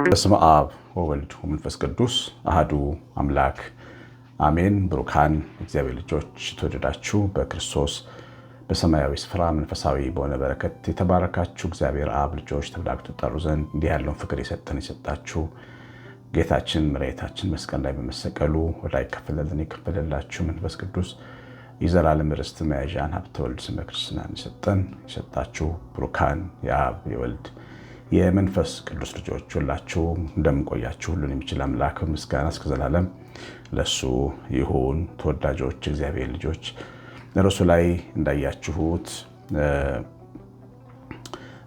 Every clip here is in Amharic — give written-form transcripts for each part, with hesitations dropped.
በስመ አብ ወወልድ ወመንፈስ ቅዱስ አሐዱ አምላክ አሜን። ብሩካን እግዚአብሔር ልጆች ተወደዳችሁ በክርስቶስ በሰማያዊ ስፍራ መንፈሳዊ በሆነ በረከት የተባረካችሁ እግዚአብሔር አብ ልጆች ተብላችሁ ትጠሩ ዘንድ እንዲህ ያለውን ፍቅር የሰጣችሁ ጌታችን መድኃኒታችን መስቀል ላይ በመሰቀሉ ወዳ ይከፈለልን የከፈለላችሁ መንፈስ ቅዱስ የዘላለም ርስት መያዣን ሀብተ ወልድ ስመ ክርስትናን የሰጣችሁ ብሩካን የአብ የወልድ የመንፈስ ቅዱስ ልጆች ሁላችሁ እንደምንቆያችሁ ሁሉን የሚችል አምላክ ምስጋና እስከ ዘላለም ለሱ ይሁን። ተወዳጆች እግዚአብሔር ልጆች ርዕሱ ላይ እንዳያችሁት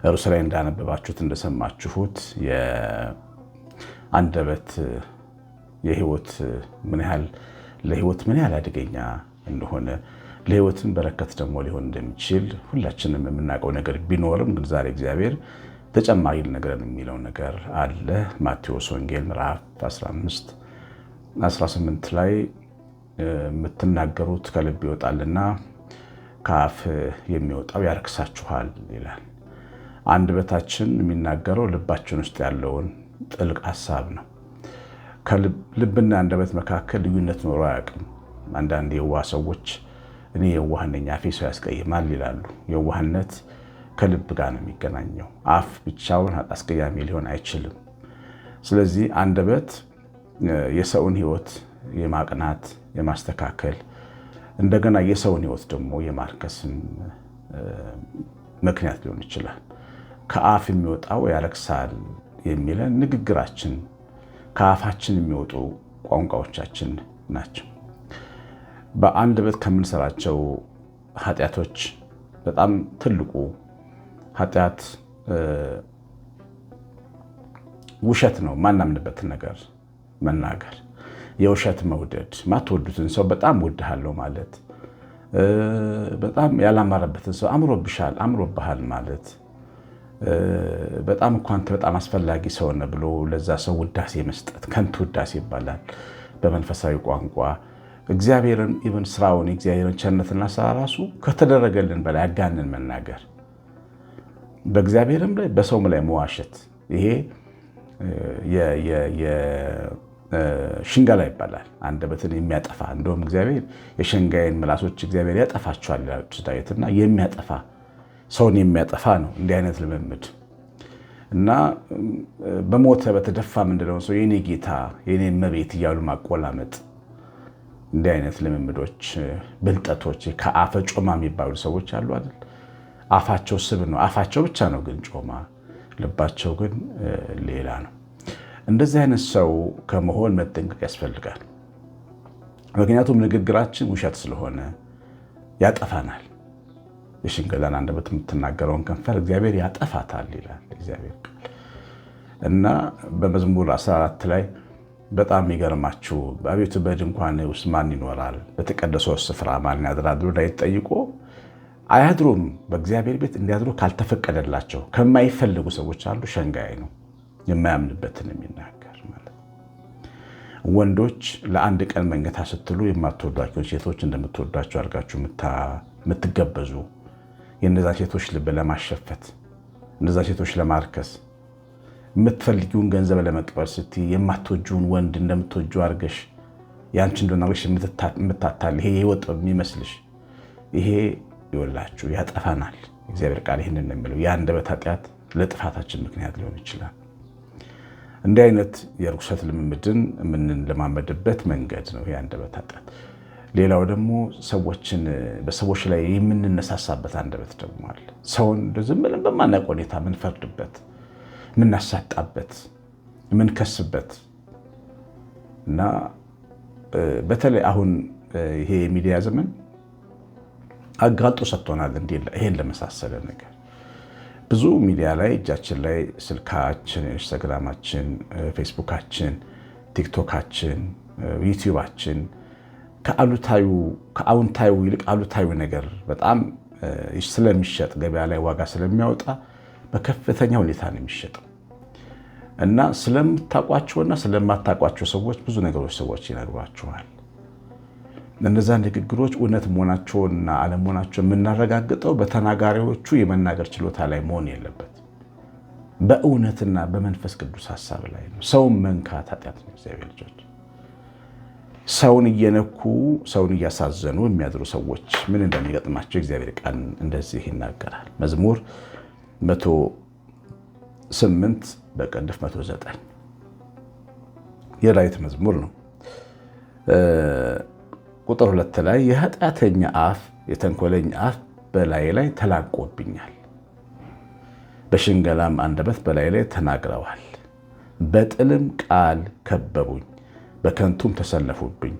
ርዕሱ ላይ እንዳነበባችሁት እንደሰማችሁት የአንደበት የህይወት ምን ያህል ለህይወት ምን ያህል አደገኛ እንደሆነ ለህይወትን በረከት ደግሞ ሊሆን እንደሚችል ሁላችንም የምናውቀው ነገር ቢኖርም ግን ዛሬ እግዚአብሔር ተጨማሪ ነገር የሚለው ነገር አለ። ማቴዎስ ወንጌል ምዕራፍ 15:18 ላይ የምትናገሩት ከልብ ይወጣልና ከአፍ የሚወጣው ያረክሳችኋል ይላል። አንደበታችን የሚናገረው ልባችን ውስጥ ያለውን ጥልቅ ሐሳብ ነው። ከልብና አንደበት መካከል ልዩነት ኖሮ አያውቅም። አንዳንድ የዋህ ሰዎች እኔ የዋህ ነኝ አፌ ሰው ያስቀይማል ይላሉ። የዋህነት ከልብ ጋር ነው የሚገናኘው። አፍ ብቻውን አስቀያሚ ሊሆን አይችልም። ስለዚህ አንደበት የሰውን ህይወት የማቅናት የማስተካከል እንደገና የሰውን ህይወት ደግሞ የማርከስም ምክንያት ሊሆን ይችላል። ከአፍ የሚወጣው ያረክሳል የሚለን ንግግራችን ከአፋችን የሚወጡ ቋንቋዎቻችን ናቸው። በአንደበት ከምንሰራቸው ኃጢአቶች በጣም ትልቁ ኃጢአት ውሸት ነው። ማናምንበትን ነገር መናገር፣ የውሸት መውደድ፣ ማትወዱትን ሰው በጣም ወድሃለሁ ማለት፣ በጣም ያላማረበትን ሰው አምሮብሻል፣ አምሮብሃል ማለት፣ በጣም እኮ አንተ በጣም አስፈላጊ ሰው ነህ ብሎ ለዛ ሰው ውዳሴ መስጠት ከንቱ ውዳሴ ይባላል በመንፈሳዊ ቋንቋ። እግዚአብሔርን ኢቭን ስራውን የእግዚአብሔርን ቸርነትና ስራ ራሱ ከተደረገልን በላይ አጋንን መናገር፣ በእግዚአብሔርም ላይ በሰውም ላይ መዋሸት፣ ይሄ ሽንገላ ይባላል። አንደበትን የሚያጠፋ እንደውም እግዚአብሔር የሸንጋይን ምላሶች እግዚአብሔር ያጠፋቸዋል ዳዊትና የሚያጠፋ ሰውን የሚያጠፋ ነው እንዲህ አይነት ልምምድ እና በሞተ በተደፋ ምንድነው ሰው የኔ ጌታ የኔ እመቤት እያሉ ማቆላመጥ፣ እንዲህ አይነት ልምምዶች ብልጠቶች ከአፈ ጮማ የሚባሉ ሰዎች አሉ አይደል? አፋቸው ስብ ነው፣ አፋቸው ብቻ ነው ግን ጮማ፣ ልባቸው ግን ሌላ ነው። እንደዚህ አይነት ሰው ከመሆን መጠንቀቅ ያስፈልጋል። ምክንያቱም ንግግራችን ውሸት ስለሆነ ያጠፋናል። የሽንገላን አንደበት የምትናገረውን ከንፈር እግዚአብሔር ያጠፋታል ይላል እግዚአብሔር ቃል እና በመዝሙር 14 ላይ በጣም የሚገርማችሁ በቤቱ በድንኳን ውስጥ ማን ይኖራል? በተቀደሰው ስፍራ ማን ያድራል ብሎ ዳዊት ጠይቆ አያድሩም። በእግዚአብሔር ቤት እንዲያድሩ ካልተፈቀደላቸው ከማይፈልጉ ሰዎች አንዱ ሸንጋይ ነው፣ የማያምንበትን የሚናገር ማለት ነው። ወንዶች ለአንድ ቀን መንገታ ስትሉ የማትወዷቸው ሴቶች እንደምትወዷቸው አድርጋችሁ የምትገበዙ የእነዛ ሴቶች ልብ ለማሸፈት እነዛ ሴቶች ለማርከስ የምትፈልጊውን ገንዘብ ለመቅበር ስትይ የማትወጂውን ወንድ እንደምትወጁ አድርገሽ ያንቺ እንደሆነ አድርገሽ የምታታል ይሄ የህይወት የሚመስልሽ ይሄ ይወላችሁ ያጠፋናል። እግዚአብሔር ቃል ይህንን ነው የሚለው። የአንደበት ኃጢአት ለጥፋታችን ምክንያት ሊሆን ይችላል። እንዲህ አይነት የርኩሰት ልምምድን የምንለማመድበት መንገድ ነው የአንደበት ኃጢአት። ሌላው ደግሞ በሰዎች ላይ የምንነሳሳበት አንደበት ደግሞ አለ። ሰውን ዝም ብለን በማናውቅ ሁኔታ የምንፈርድበት፣ የምናሳጣበት፣ የምንከስበት እና በተለይ አሁን ይሄ የሚዲያ ዘመን አጋልጦ ሰጥቶናል። ይሄን ለመሳሰለ ነገር ብዙ ሚዲያ ላይ እጃችን ላይ ስልካችን፣ ኢንስታግራማችን፣ ፌስቡካችን፣ ቲክቶካችን፣ ዩቲዩባችን ከአዎንታዊ ይልቅ አሉታዊ ነገር በጣም ስለሚሸጥ ገበያ ላይ ዋጋ ስለሚያወጣ በከፍተኛ ሁኔታ ነው የሚሸጠው እና ስለምታውቋቸውና ስለማታውቋቸው ሰዎች ብዙ ነገሮች ሰዎች ይነግሯችኋል። እነዛ ንግግሮች እውነት መሆናቸውንና አለመሆናቸውን የምናረጋግጠው በተናጋሪዎቹ የመናገር ችሎታ ላይ መሆን የለበት፣ በእውነትና በመንፈስ ቅዱስ ሐሳብ ላይ ነው። ሰውን መንካት ኃጢአት ነው። እግዚአብሔር ልጆች ሰውን እየነኩ ሰውን እያሳዘኑ የሚያድሩ ሰዎች ምን እንደሚገጥማቸው እግዚአብሔር ቃል እንደዚህ ይናገራል። መዝሙር 108 በቅንፍ 109 የዳዊት መዝሙር ነው። ቁጥር 2 ላይ የኃጢአተኛ አፍ የተንኮለኛ አፍ በላይ ላይ ተላቆብኛል፣ በሽንገላም አንደበት በላይ ላይ ተናግረዋል። በጥልም ቃል ከበቡኝ፣ በከንቱም ተሰለፉብኝ፣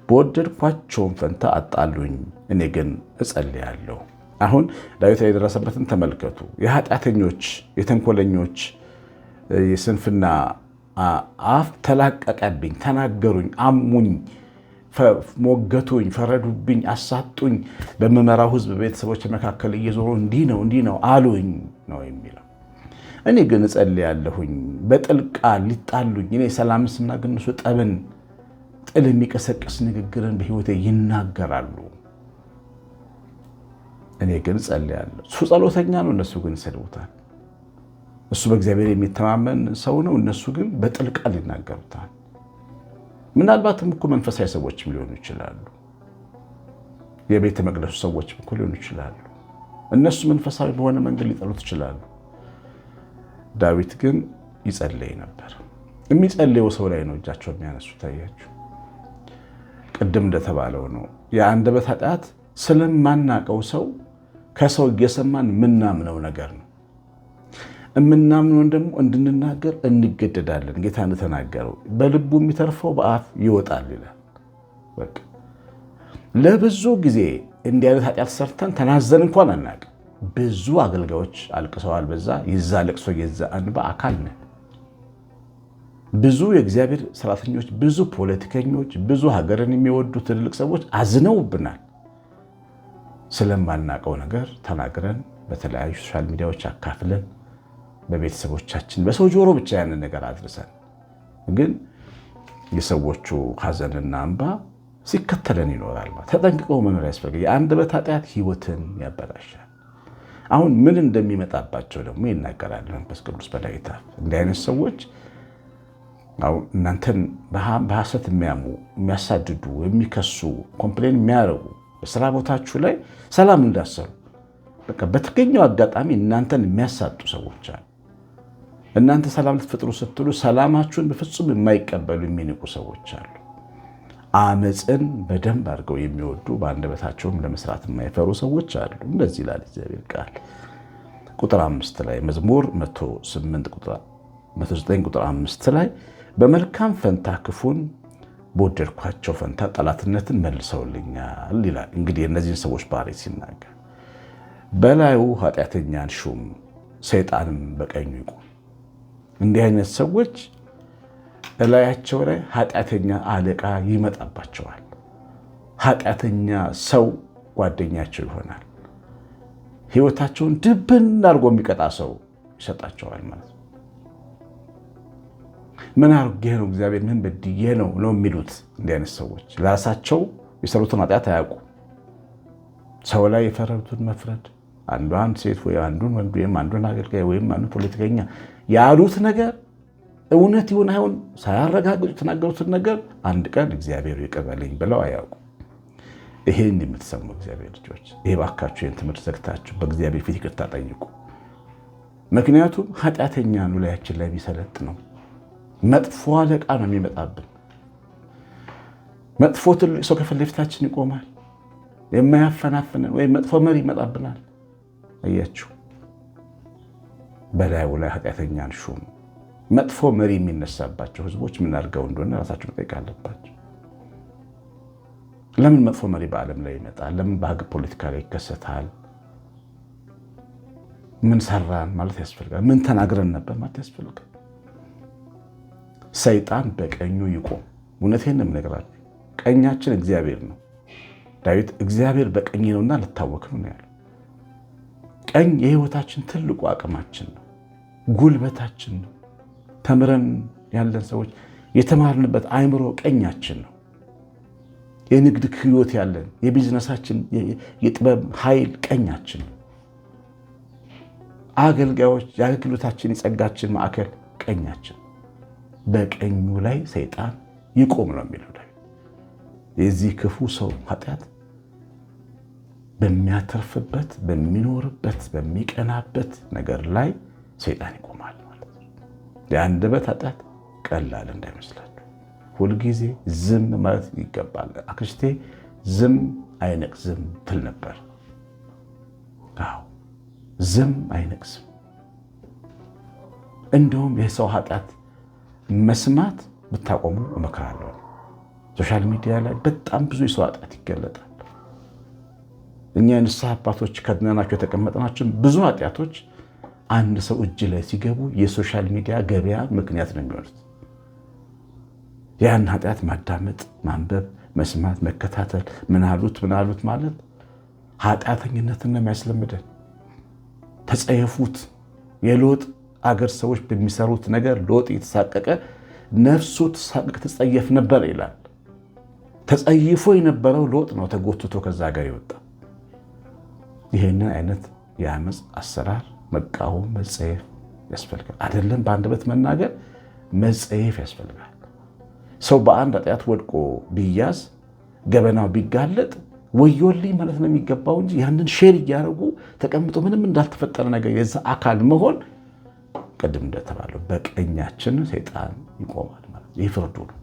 በወደድኳቸውም ፈንታ አጣሉኝ፣ እኔ ግን እጸልያለሁ። አሁን ዳዊት ላይ የደረሰበትን ተመልከቱ። የኃጢአተኞች የተንኮለኞች የስንፍና አፍ ተላቀቀብኝ፣ ተናገሩኝ፣ አሙኝ፣ ሞገቱኝ፣ ፈረዱብኝ፣ አሳጡኝ። በምመራው ሕዝብ ቤተሰቦች መካከል እየዞሩ እንዲህ ነው አሉኝ ነው የሚለው። እኔ ግን እጸልያለሁኝ። በጥል ቃል ሊጣሉኝ፣ እኔ ሰላምን ስናገር እነሱ ጠብን፣ ጥል የሚቀሰቅስ ንግግርን በሕይወቴ ይናገራሉ። እኔ ግን እጸልያለሁ። እሱ ጸሎተኛ ነው፣ እነሱ ግን ይሰድቡታል። እሱ በእግዚአብሔር የሚተማመን ሰው ነው፣ እነሱ ግን በጥል ቃል ይናገሩታል። ምናልባትም እኮ መንፈሳዊ ሰዎችም ሊሆኑ ይችላሉ። የቤተ መቅደሱ ሰዎችም እኮ ሊሆኑ ይችላሉ። እነሱ መንፈሳዊ በሆነ መንገድ ሊጠሉት ይችላሉ። ዳዊት ግን ይጸልይ ነበር። የሚጸልየው ሰው ላይ ነው እጃቸው የሚያነሱ። ታያችሁ፣ ቅድም እንደተባለው ነው የአንደበት ኃጢአት ስለማናቀው ሰው ከሰው እየሰማን ምናምነው ነገር ነው። እምናምነውን ደግሞ እንድንናገር እንገደዳለን። ጌታ እንደተናገረው በልቡ የሚተርፈው በአፍ ይወጣል ይላል። በቃ ለብዙ ጊዜ እንዲህ አይነት ኃጢአት ሰርተን ተናዘን እንኳን አናውቅም። ብዙ አገልጋዮች አልቅሰዋል። በዛ የዛ ለቅሶ የዛ እንባ አካል ነን። ብዙ የእግዚአብሔር ሰራተኞች፣ ብዙ ፖለቲከኞች፣ ብዙ ሀገርን የሚወዱ ትልልቅ ሰዎች አዝነውብናል። ስለማናውቀው ነገር ተናግረን በተለያዩ ሶሻል ሚዲያዎች አካፍለን በቤተሰቦቻችን በሰው ጆሮ ብቻ ያንን ነገር አድርሰን ግን የሰዎቹ ሐዘንና እንባ ሲከተለን ይኖራል። ተጠንቅቀው መኖር ያስፈልጋል። የአንደበት ኃጢአት ሕይወትን ያበላሻል። አሁን ምን እንደሚመጣባቸው ደግሞ ይናገራል መንፈስ ቅዱስ በዳዊት አፍ። እንዲህ አይነት ሰዎች አሁን እናንተን በሐሰት የሚያሙ፣ የሚያሳድዱ፣ የሚከሱ፣ ኮምፕሌን የሚያደርጉ በስራ ቦታችሁ ላይ ሰላም እንዳሰሩ በቃ በተገኘው አጋጣሚ እናንተን የሚያሳጡ ሰዎች አሉ። እናንተ ሰላም ልትፈጥሩ ስትሉ ሰላማችሁን በፍጹም የማይቀበሉ የሚንቁ ሰዎች አሉ። አመፅን በደንብ አድርገው የሚወዱ በአንደበታቸውም ለመስራት የማይፈሩ ሰዎች አሉ። እንደዚህ ይላል እግዚአብሔር ቃል ቁጥር 5 ላይ መዝሙር 109 ቁጥር 5 ላይ በመልካም ፈንታ ክፉን በወደድኳቸው ፈንታ ጠላትነትን መልሰውልኛል ይላል። እንግዲህ እነዚህን ሰዎች ባህሪ ሲናገር በላዩ ኃጢአተኛን ሹም ሰይጣንም በቀኙ ይቁም። እንዲህ አይነት ሰዎች እላያቸው ላይ ኃጢአተኛ አለቃ ይመጣባቸዋል። ኃጢአተኛ ሰው ጓደኛቸው ይሆናል። ሕይወታቸውን ድብን አድርጎ የሚቀጣ ሰው ይሰጣቸዋል ማለት ነው። ምን አድርጌ ነው እግዚአብሔር ምን በድዬ ነው የሚሉት እንዲህ አይነት ሰዎች ራሳቸው የሰሩትን ኃጢአት አያውቁ። ሰው ላይ የፈረዱትን መፍረድ፣ አንዷን ሴት ወይ አንዱን ወንድ ወይም አንዱን አገልጋይ ወይም አንዱን ፖለቲከኛ ያሉት ነገር እውነት ይሁን አይሁን ሳያረጋግጡ የተናገሩትን ነገር አንድ ቀን እግዚአብሔር ይቅር በለኝ ብለው አያውቁ። ይሄን የምትሰሙ እግዚአብሔር ልጆች ይሄ ባካችሁ ይህን ትምህርት ዘግታችሁ በእግዚአብሔር ፊት ይቅርታ ጠይቁ። ምክንያቱም ኃጢአተኛ ነው ላያችን ላይ ቢሰለጥ ነው። መጥፎ አለቃ ነው የሚመጣብን። መጥፎ ትልቅ ሰው ከፊት ለፊታችን ይቆማል። የማያፈናፍንን ወይም መጥፎ መሪ ይመጣብናል። አያችሁ፣ በላዩ ላይ ኃጢአተኛን ሹም። መጥፎ መሪ የሚነሳባቸው ህዝቦች ምን አድርገው እንደሆነ ራሳቸው መጠየቅ አለባቸው። ለምን መጥፎ መሪ በዓለም ላይ ይመጣል? ለምን በሀገር ፖለቲካ ላይ ይከሰታል? ምን ሰራን ማለት ያስፈልጋል። ምን ተናግረን ነበር ማለት ያስፈልጋል። ሰይጣን በቀኙ ይቆም። እውነቴን ነው የምነግራችሁ፣ ቀኛችን እግዚአብሔር ነው። ዳዊት እግዚአብሔር በቀኝ ነውና ልታወክም ነው ያለው። ቀኝ የህይወታችን ትልቁ አቅማችን ነው፣ ጉልበታችን ነው። ተምረን ያለን ሰዎች የተማርንበት አእምሮ ቀኛችን ነው። የንግድ ክህሎት ያለን የቢዝነሳችን የጥበብ ኃይል ቀኛችን፣ አገልጋዮች የአገልግሎታችን የጸጋችን ማዕከል ቀኛችን፣ በቀኙ ላይ ሰይጣን ይቆም ነው የሚለው። የዚህ ክፉ ሰው ኃጢአት በሚያተርፍበት በሚኖርበት በሚቀናበት ነገር ላይ ሰይጣን ይቆማል ማለት ነው። የአንደበት ኃጢአት ቀላል እንዳይመስላችሁ፣ ሁልጊዜ ዝም ማለት ይገባል። አክስቴ ዝም አይነቅዝም ትል ነበር። አዎ ዝም አይነቅዝም። እንደውም የሰው ኃጢአት መስማት ብታቆሙ እመክራለሁ። ሶሻል ሚዲያ ላይ በጣም ብዙ የሰው ኃጢአት ይገለጣል። እኛ የንስሐ አባቶች ከድነናቸው የተቀመጥናቸው ብዙ ኃጢአቶች አንድ ሰው እጅ ላይ ሲገቡ የሶሻል ሚዲያ ገበያ ምክንያት ነው የሚሆኑት። ያን ኃጢአት ማዳመጥ፣ ማንበብ፣ መስማት፣ መከታተል፣ ምናሉት ማለት ኃጢአተኝነትን ነው የሚያስለምደን። ተጸየፉት። የሎጥ አገር ሰዎች በሚሰሩት ነገር ሎጥ የተሳቀቀ ነፍሱ ትጸየፍ ነበር ይላል። ተጸይፎ የነበረው ሎጥ ነው ተጎትቶ ከዛ ሀገር የወጣ። ይህንን አይነት የአመፅ አሰራር መቃወም፣ መጸየፍ ያስፈልጋል። አይደለም በአንደበት መናገር፣ መጸየፍ ያስፈልጋል። ሰው በአንድ ኃጢአት ወድቆ ቢያዝ ገበናው ቢጋለጥ ወዮልኝ ማለት ነው የሚገባው እንጂ ያንን ሼር እያደረጉ ተቀምጦ ምንም እንዳልተፈጠረ ነገር የዛ አካል መሆን፣ ቅድም እንደተባለው በቀኛችን ሰይጣን ይቆማል ማለት ይህ ፍርዱ ነው።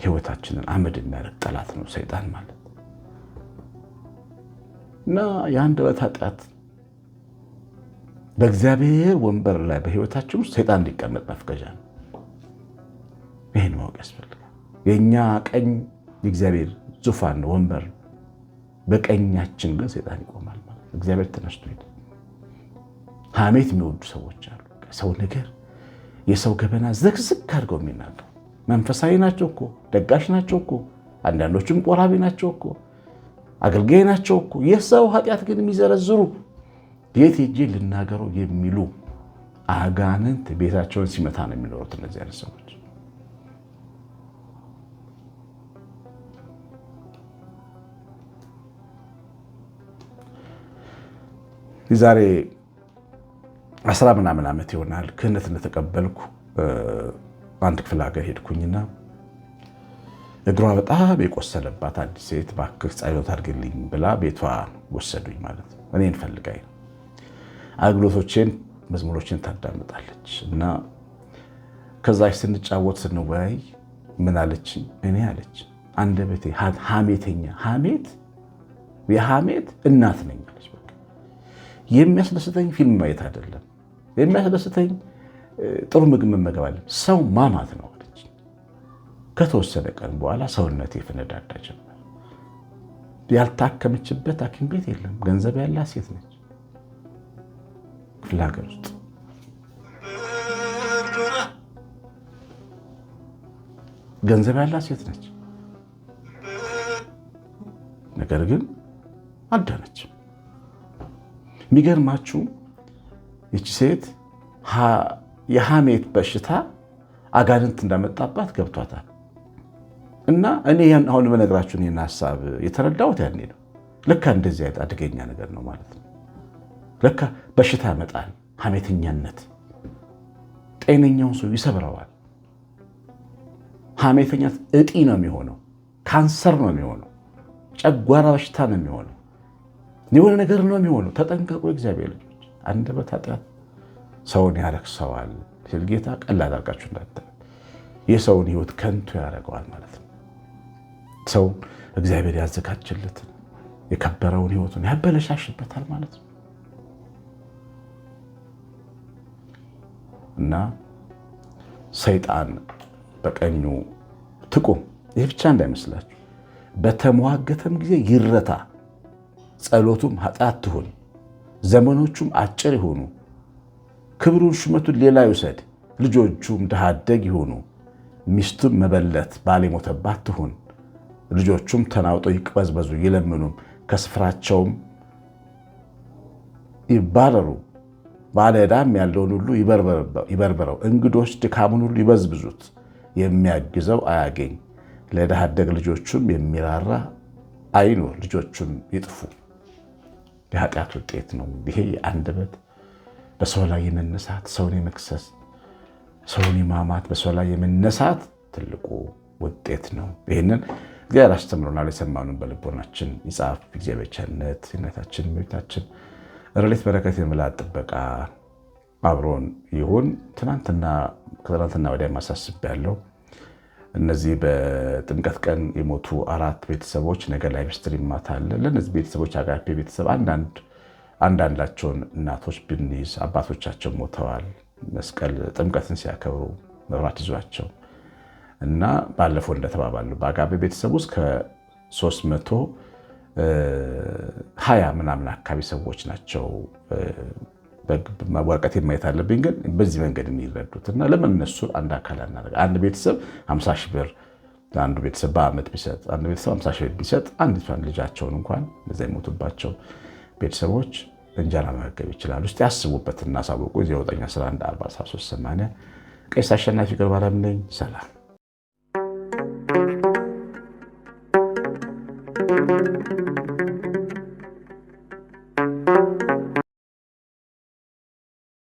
ህይወታችንን አመድ የሚያደርግ ጠላት ነው ሰይጣን ማለት እና የአንደበት ኃጢአት በእግዚአብሔር ወንበር ላይ በህይወታችን ውስጥ ሰይጣን እንዲቀመጥ መፍቀጃ ነው። ይህን ማወቅ ያስፈልጋል። የእኛ ቀኝ የእግዚአብሔር ዙፋን ነው፣ ወንበር ነው። በቀኛችን ግን ሰይጣን ይቆማል ማለት እግዚአብሔር ተነስቶ ሄደ። ሐሜት የሚወዱ ሰዎች አሉ። ሰው ነገር የሰው ገበና ዝግዝግ አድርገው የሚናገሩ መንፈሳዊ ናቸው እኮ፣ ደጋሽ ናቸው እኮ፣ አንዳንዶቹም ቆራቢ ናቸው እኮ፣ አገልጋይ ናቸው እኮ፣ የሰው ኃጢአት ግን የሚዘረዝሩ የት ሄጄ ልናገረው የሚሉ አጋንንት ቤታቸውን ሲመታ ነው የሚኖሩት እነዚህ አይነት ሰዎች። የዛሬ 10 ምናምን ዓመት ይሆናል ክህነት እንደተቀበልኩ አንድ ክፍለ ሀገር ሄድኩኝና እግሯ በጣም የቆሰለባት አዲስ ሴት እባክህ ጸሎት አድርግልኝ ብላ ቤቷ ወሰዱኝ ማለት ነው። እኔን ፈልጋኝ አገልግሎቶቼን መዝሙሮችን ታዳምጣለች እና ከዛች ስንጫወት ስንወያይ ምን አለች? እኔ አለች አንደበቴ ሐሜተኛ የሐሜት እናት ነኝ አለች። በቃ የሚያስደስተኝ ፊልም ማየት አይደለም፣ የሚያስደስተኝ ጥሩ ምግብ መመገብ አለ፣ ሰው ማማት ነው አለች። ከተወሰነ ቀን በኋላ ሰውነቴ ፈነዳዳ ጀመር። ያልታከመችበት ሐኪም ቤት የለም። ገንዘብ ያላት ሴት ነች። ክፍለ ሀገር ውስጥ ገንዘብ ያላት ሴት ነች። ነገር ግን አዳነችም። የሚገርማችሁ ይቺ ሴት የሐሜት በሽታ አጋንንት እንዳመጣባት ገብቷታል። እና እኔ ያን አሁን በነገራችሁ ይህን ሀሳብ የተረዳሁት ያኔ ነው። ለካ እንደዚህ አይነት አደገኛ ነገር ነው ማለት ነው። ለካ በሽታ ያመጣል። ሐሜተኛነት ጤነኛውን ሰው ይሰብረዋል። ሐሜተኛት እጢ ነው የሚሆነው፣ ካንሰር ነው የሚሆነው፣ ጨጓራ በሽታ ነው የሚሆነው፣ የሆነ ነገር ነው የሚሆነው። ተጠንቀቁ እግዚአብሔር ልጆች። አንደበት ኃጢአት ሰውን ያረክሰዋል ሲል ጌታ ቀላል አድርጋችሁ እንዳትሉ፣ የሰውን ሕይወት ከንቱ ያደርገዋል ማለት ነው። ሰው እግዚአብሔር ያዘጋጀለትን የከበረውን ሕይወቱን ያበለሻሽበታል ማለት ነው። እና ሰይጣን በቀኙ ትቁም። ይህ ብቻ እንዳይመስላችሁ፣ በተሟገተም ጊዜ ይረታ። ጸሎቱም ኃጢአት ትሁን፣ ዘመኖቹም አጭር ይሁኑ። ክብሩን ሹመቱን ሌላ ይውሰድ። ልጆቹም ድሃ አደግ ይሁኑ። ሚስቱም መበለት ባል የሞተባት ትሁን። ልጆቹም ተናውጠው ይቅበዝበዙ ይለምኑም፣ ከስፍራቸውም ይባረሩ። ባለ ዕዳም ያለውን ሁሉ ይበርበረው። እንግዶች ድካሙን ሁሉ ይበዝብዙት። የሚያግዘው አያገኝ፣ ለድሃ አደግ ልጆቹም የሚራራ አይኑር፣ ልጆቹም ይጥፉ። የኃጢአት ውጤት ነው ይሄ። የአንደበት በሰው ላይ የመነሳት፣ ሰውን የመክሰስ፣ ሰውን የማማት፣ በሰው ላይ የመነሳት ትልቁ ውጤት ነው። ይህንን እግዚአብሔር አስተምሮናል። የሰማኑን በልቦናችን ይጻፍ። እግዚአብሔር ቸርነት የእናታችን እመቤታችን ረድኤት በረከት የምልዓት ጥበቃ አብሮን ይሁን። ከትናንትና ወዲያ ማሳስቢያለሁ። እነዚህ በጥምቀት ቀን የሞቱ 4 ቤተሰቦች ነገ ላይ ስትሪም ማታ አለ። ለእነዚህ ቤተሰቦች አጋፔ ቤተሰብ አንዳንዳቸውን እናቶች ብንይዝ አባቶቻቸው ሞተዋል። መስቀል ጥምቀትን ሲያከብሩ መብራት ይዟቸው እና ባለፈው እንደተባባሉ በአጋፔ ቤተሰብ ውስጥ ከ320 ምናምን አካባቢ ሰዎች ናቸው። ወረቀት ማየት አለብኝ፣ ግን በዚህ መንገድ የሚረዱት እና ለምን እነሱ አንድ አካል አናደርግ? አንድ ቤተሰብ 50 ሺህ ብር አንዱ ቤተሰብ በዓመት ቢሰጥ፣ አንድ ቤተሰብ 50 ሺህ ብር ቢሰጥ አንዲቷን ልጃቸውን እንኳን በዛ የሞቱባቸው ቤተሰቦች እንጀራ መመገብ ይችላሉ። እስቲ ያስቡበት እና አሳውቁ። 09114380 ቄስ አሸናፊ ገብረማርያም ነኝ። ሰላም